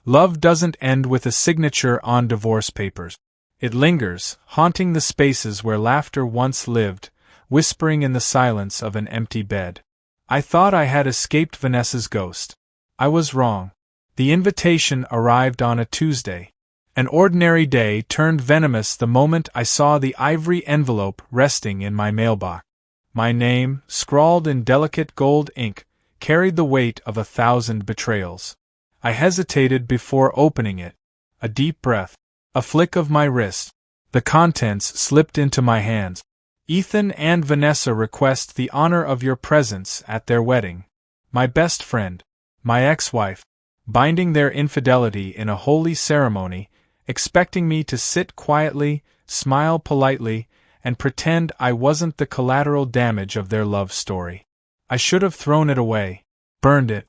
Love doesn't end with a signature on divorce papers. It lingers, haunting the spaces where laughter once lived, whispering in the silence of an empty bed. I thought I had escaped Vanessa's ghost. I was wrong. The invitation arrived on a Tuesday. An ordinary day turned venomous the moment I saw the ivory envelope resting in my mailbox. My name, scrawled in delicate gold ink, carried the weight of 1,000 betrayals. I hesitated before opening it. A deep breath. A flick of my wrist. The contents slipped into my hands. Ethan and Vanessa request the honor of your presence at their wedding. My best friend, my ex-wife, binding their infidelity in a holy ceremony, expecting me to sit quietly, smile politely, and pretend I wasn't the collateral damage of their love story. I should have thrown it away, burned it,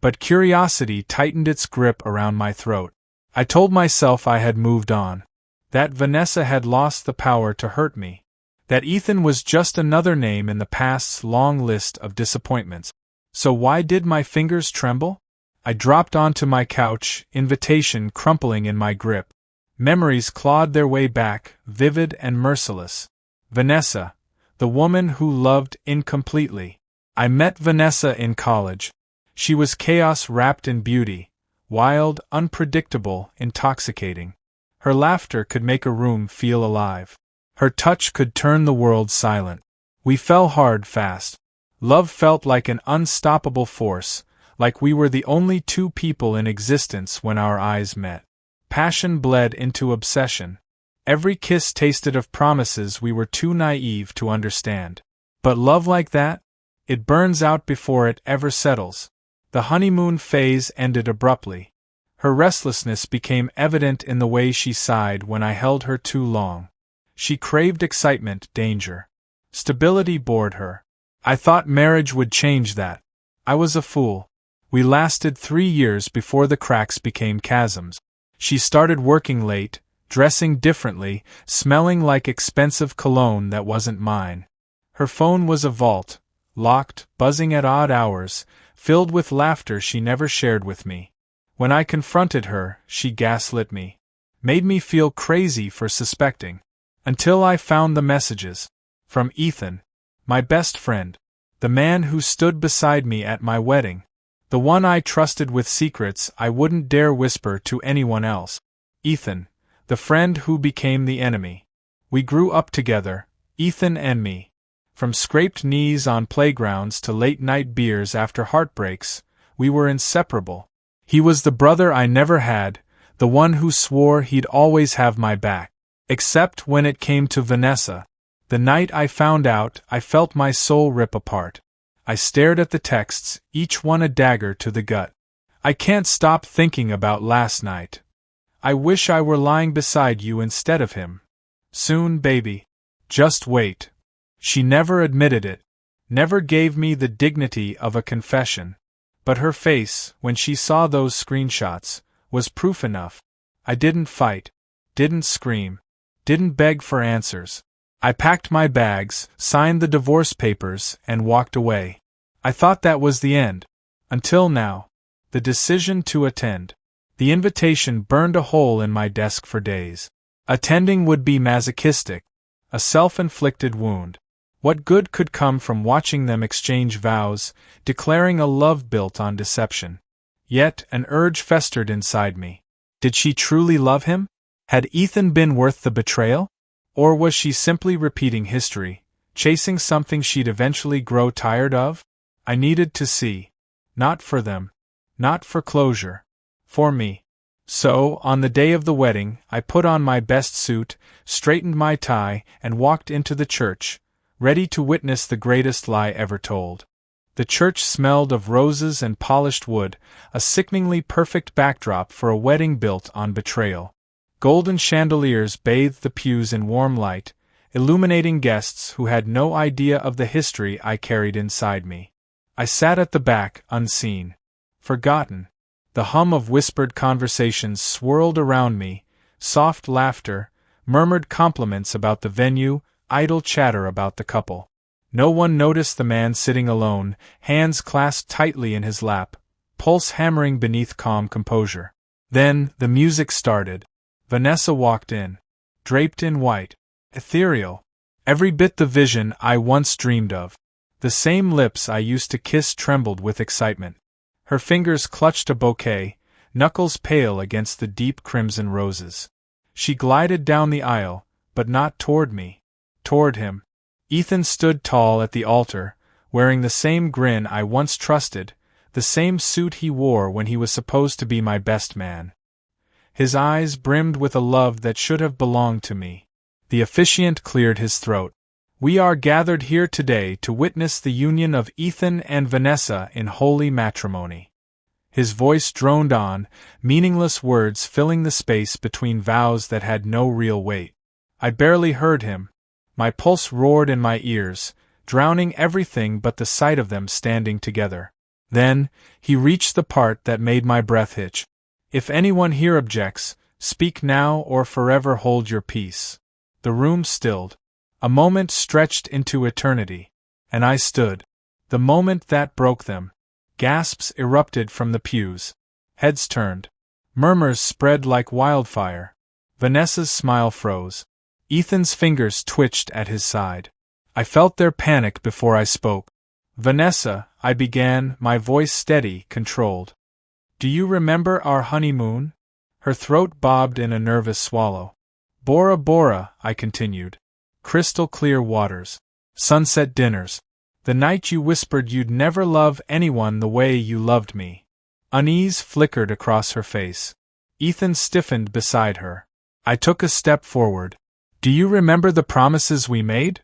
but curiosity tightened its grip around my throat. I told myself I had moved on, that Vanessa had lost the power to hurt me, that Ethan was just another name in the past's long list of disappointments. So why did my fingers tremble? I dropped onto my couch, invitation crumpling in my grip. Memories clawed their way back, vivid and merciless. Vanessa, the woman who loved incompletely. I met Vanessa in college. She was chaos wrapped in beauty, wild, unpredictable, intoxicating. Her laughter could make a room feel alive. Her touch could turn the world silent. We fell hard fast. Love felt like an unstoppable force, like we were the only two people in existence when our eyes met. Passion bled into obsession. Every kiss tasted of promises we were too naive to understand. But love like that? It burns out before it ever settles. The honeymoon phase ended abruptly. Her restlessness became evident in the way she sighed when I held her too long. She craved excitement, danger. Stability bored her. I thought marriage would change that. I was a fool. We lasted 3 years before the cracks became chasms. She started working late, dressing differently, smelling like expensive cologne that wasn't mine. Her phone was a vault, locked, buzzing at odd hours, filled with laughter she never shared with me. When I confronted her, she gaslit me, made me feel crazy for suspecting. Until I found the messages. From Ethan, my best friend, the man who stood beside me at my wedding, the one I trusted with secrets I wouldn't dare whisper to anyone else. Ethan, the friend who became the enemy. We grew up together, Ethan and me. From scraped knees on playgrounds to late-night beers after heartbreaks, we were inseparable. He was the brother I never had, the one who swore he'd always have my back. Except when it came to Vanessa. The night I found out, I felt my soul rip apart. I stared at the texts, each one a dagger to the gut. I can't stop thinking about last night. I wish I were lying beside you instead of him. Soon, baby. Just wait. She never admitted it, never gave me the dignity of a confession. But her face, when she saw those screenshots, was proof enough. I didn't fight, didn't scream, didn't beg for answers. I packed my bags, signed the divorce papers, and walked away. I thought that was the end. Until now. The decision to attend. The invitation burned a hole in my desk for days. Attending would be masochistic. A self-inflicted wound. What good could come from watching them exchange vows, declaring a love built on deception? Yet an urge festered inside me. Did she truly love him? Had Ethan been worth the betrayal? Or was she simply repeating history, chasing something she'd eventually grow tired of? I needed to see. Not for them. Not for closure. For me. So, on the day of the wedding, I put on my best suit, straightened my tie, and walked into the church, ready to witness the greatest lie ever told. The church smelled of roses and polished wood, a sickeningly perfect backdrop for a wedding built on betrayal. Golden chandeliers bathed the pews in warm light, illuminating guests who had no idea of the history I carried inside me. I sat at the back, unseen. Forgotten. The hum of whispered conversations swirled around me, soft laughter, murmured compliments about the venue, idle chatter about the couple. No one noticed the man sitting alone, hands clasped tightly in his lap, pulse hammering beneath calm composure. Then, the music started. Vanessa walked in. Draped in white. Ethereal. Every bit the vision I once dreamed of. The same lips I used to kiss trembled with excitement. Her fingers clutched a bouquet, knuckles pale against the deep crimson roses. She glided down the aisle, but not toward me. Toward him. Ethan stood tall at the altar, wearing the same grin I once trusted, the same suit he wore when he was supposed to be my best man. His eyes brimmed with a love that should have belonged to me. The officiant cleared his throat. "We are gathered here today to witness the union of Ethan and Vanessa in holy matrimony." His voice droned on, meaningless words filling the space between vows that had no real weight. I barely heard him. My pulse roared in my ears, drowning everything but the sight of them standing together. Then, he reached the part that made my breath hitch. "If anyone here objects, speak now or forever hold your peace." The room stilled. A moment stretched into eternity. And I stood. The moment that broke them. Gasps erupted from the pews. Heads turned. Murmurs spread like wildfire. Vanessa's smile froze. Ethan's fingers twitched at his side. I felt their panic before I spoke. "Vanessa," I began, my voice steady, controlled. "Do you remember our honeymoon?" Her throat bobbed in a nervous swallow. "Bora Bora," I continued. "Crystal clear waters. Sunset dinners. The night you whispered you'd never love anyone the way you loved me." Unease flickered across her face. Ethan stiffened beside her. I took a step forward. "Do you remember the promises we made?"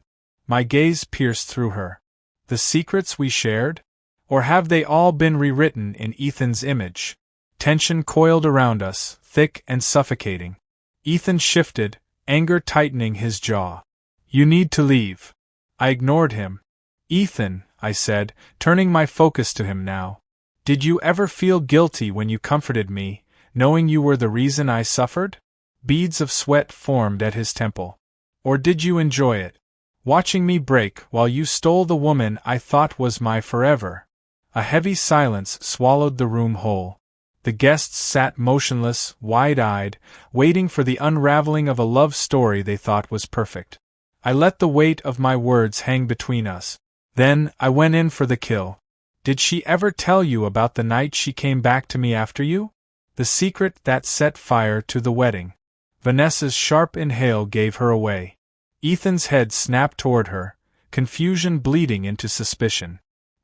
My gaze pierced through her. "The secrets we shared? Or have they all been rewritten in Ethan's image?" Tension coiled around us, thick and suffocating. Ethan shifted, anger tightening his jaw. "You need to leave." I ignored him. "Ethan," I said, turning my focus to him now. "Did you ever feel guilty when you comforted me, knowing you were the reason I suffered?" Beads of sweat formed at his temple. "Or did you enjoy it? Watching me break while you stole the woman I thought was my forever?" A heavy silence swallowed the room whole. The guests sat motionless, wide-eyed, waiting for the unraveling of a love story they thought was perfect. I let the weight of my words hang between us. Then, I went in for the kill. "Did she ever tell you about the night she came back to me after you? The secret that set fire to the wedding?" Vanessa's sharp inhale gave her away. Ethan's head snapped toward her, confusion bleeding into suspicion.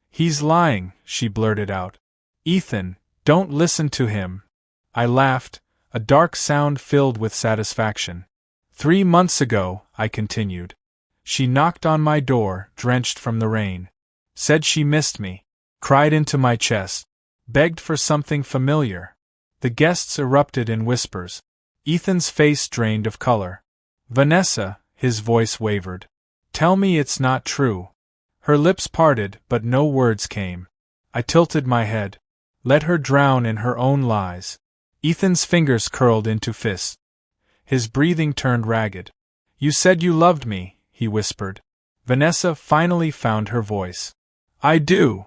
"He's lying," she blurted out. "Ethan, don't listen to him." I laughed, a dark sound filled with satisfaction. 3 months ago," I continued. "She knocked on my door, drenched from the rain. Said she missed me. Cried into my chest. Begged for something familiar." The guests erupted in whispers. Ethan's face drained of color. "Vanessa," his voice wavered. "Tell me it's not true." Her lips parted, but no words came. I tilted my head. Let her drown in her own lies. Ethan's fingers curled into fists. His breathing turned ragged. "You said you loved me," he whispered. Vanessa finally found her voice. "I do."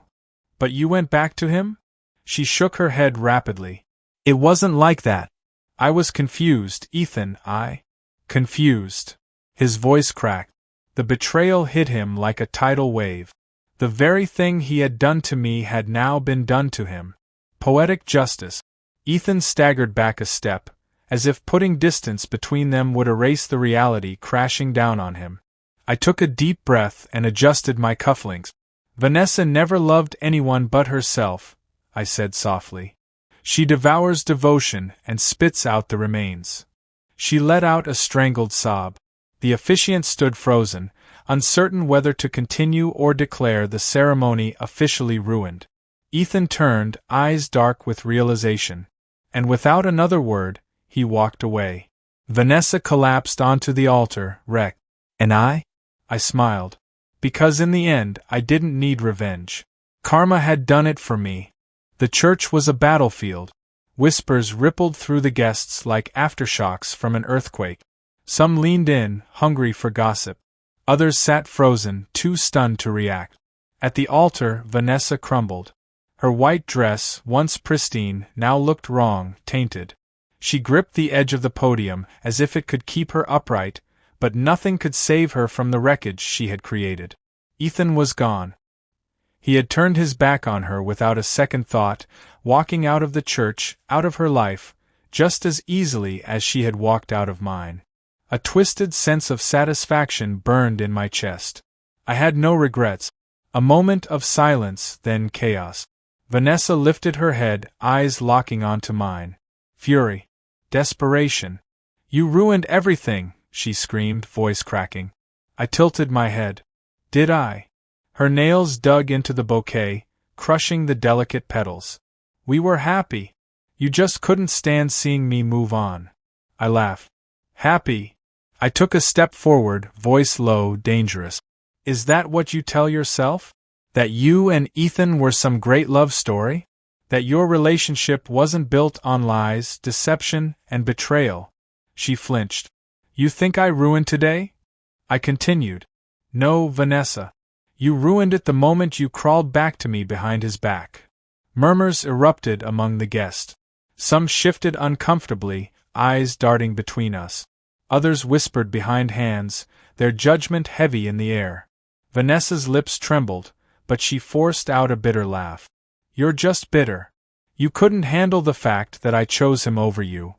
"But you went back to him?" She shook her head rapidly. "It wasn't like that." I was confused, Ethan, confused. His voice cracked. The betrayal hit him like a tidal wave. The very thing he had done to me had now been done to him. Poetic justice. Ethan staggered back a step, as if putting distance between them would erase the reality crashing down on him. I took a deep breath and adjusted my cufflinks. "Vanessa never loved anyone but herself," I said softly. "She devours devotion and spits out the remains." She let out a strangled sob. The officiant stood frozen, uncertain whether to continue or declare the ceremony officially ruined. Ethan turned, eyes dark with realization. And without another word, he walked away. Vanessa collapsed onto the altar, wrecked. And I smiled. Because in the end, I didn't need revenge. Karma had done it for me. The church was a battlefield. Whispers rippled through the guests like aftershocks from an earthquake. Some leaned in, hungry for gossip. Others sat frozen, too stunned to react. At the altar, Vanessa crumbled. Her white dress, once pristine, now looked wrong, tainted. She gripped the edge of the podium as if it could keep her upright, but nothing could save her from the wreckage she had created. Ethan was gone. He had turned his back on her without a second thought, walking out of the church, out of her life, just as easily as she had walked out of mine. A twisted sense of satisfaction burned in my chest. I had no regrets. A moment of silence, then chaos. Vanessa lifted her head, eyes locking onto mine. Fury. Desperation. "You ruined everything," she screamed, voice cracking. I tilted my head. Did I? Her nails dug into the bouquet, crushing the delicate petals. "We were happy. You just couldn't stand seeing me move on." I laughed. "Happy?" I took a step forward, voice low, dangerous. "Is that what you tell yourself? That you and Ethan were some great love story? That your relationship wasn't built on lies, deception, and betrayal?" She flinched. "You think I ruined today?" I continued. "No, Vanessa. You ruined it the moment you crawled back to me behind his back." Murmurs erupted among the guests. Some shifted uncomfortably, eyes darting between us. Others whispered behind hands, their judgment heavy in the air. Vanessa's lips trembled, but she forced out a bitter laugh. "You're just bitter. You couldn't handle the fact that I chose him over you."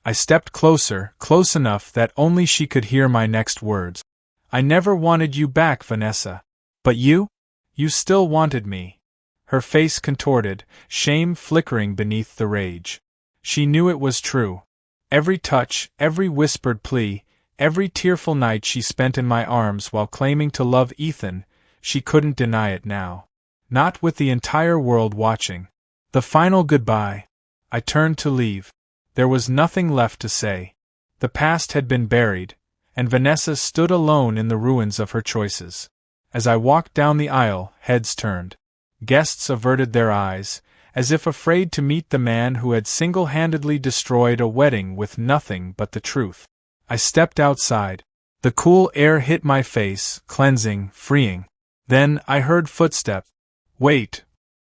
I stepped closer, close enough that only she could hear my next words. "I never wanted you back, Vanessa. But you? You still wanted me." Her face contorted, shame flickering beneath the rage. She knew it was true. Every touch, every whispered plea, every tearful night she spent in my arms while claiming to love Ethan, she couldn't deny it now. Not with the entire world watching. The final goodbye. I turned to leave. There was nothing left to say. The past had been buried, and Vanessa stood alone in the ruins of her choices. As I walked down the aisle, heads turned. Guests averted their eyes, as if afraid to meet the man who had single-handedly destroyed a wedding with nothing but the truth. I stepped outside. The cool air hit my face, cleansing, freeing. Then I heard footsteps. "Wait,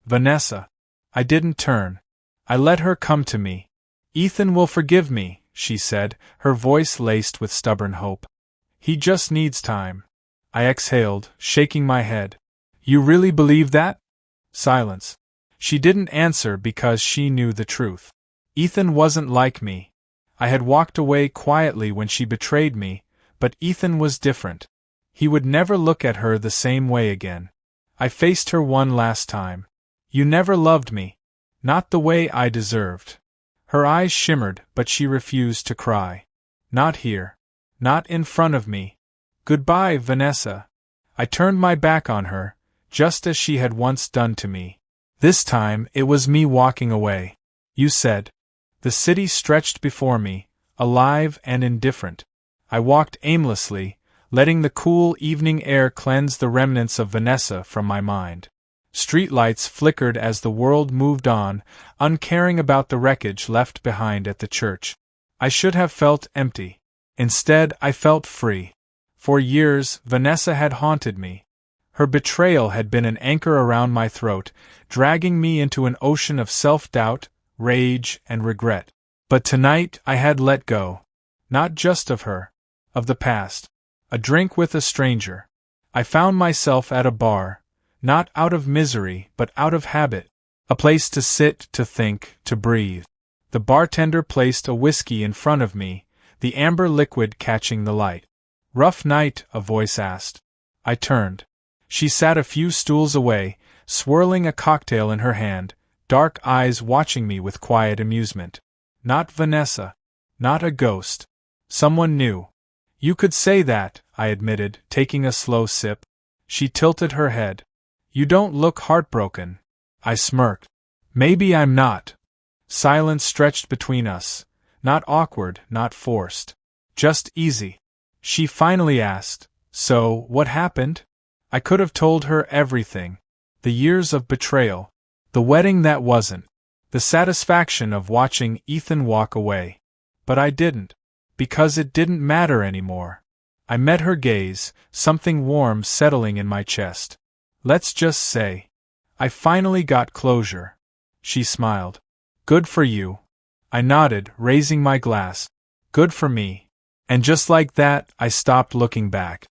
Vanessa." I didn't turn. I let her come to me. "Ethan will forgive me," she said, her voice laced with stubborn hope. "He just needs time." I exhaled, shaking my head. "You really believe that?" Silence. She didn't answer because she knew the truth. Ethan wasn't like me. I had walked away quietly when she betrayed me, but Ethan was different. He would never look at her the same way again. I faced her one last time. "You never loved me. Not the way I deserved." Her eyes shimmered, but she refused to cry. "Not here. Not in front of me. Goodbye, Vanessa." I turned my back on her, just as she had once done to me. This time, it was me walking away. "You said." The city stretched before me, alive and indifferent. I walked aimlessly, letting the cool evening air cleanse the remnants of Vanessa from my mind. Streetlights flickered as the world moved on, uncaring about the wreckage left behind at the church. I should have felt empty. Instead, I felt free. For years, Vanessa had haunted me. Her betrayal had been an anchor around my throat, dragging me into an ocean of self-doubt, rage, and regret. But tonight I had let go. Not just of her. Of the past. A drink with a stranger. I found myself at a bar, not out of misery but out of habit. A place to sit, to think, to breathe. The bartender placed a whiskey in front of me, the amber liquid catching the light. "Rough night?" a voice asked. I turned. She sat a few stools away, swirling a cocktail in her hand, dark eyes watching me with quiet amusement. Not Vanessa. Not a ghost. Someone new. "You could say that," I admitted, taking a slow sip. She tilted her head. "You don't look heartbroken." I smirked. "Maybe I'm not." Silence stretched between us. Not awkward, not forced. Just easy. She finally asked, "So, what happened?" I could have told her everything. The years of betrayal. The wedding that wasn't. The satisfaction of watching Ethan walk away. But I didn't. Because it didn't matter anymore. I met her gaze, something warm settling in my chest. Let's just say, I finally got closure. She smiled. "Good for you." I nodded, raising my glass. Good for me. And just like that, I stopped looking back.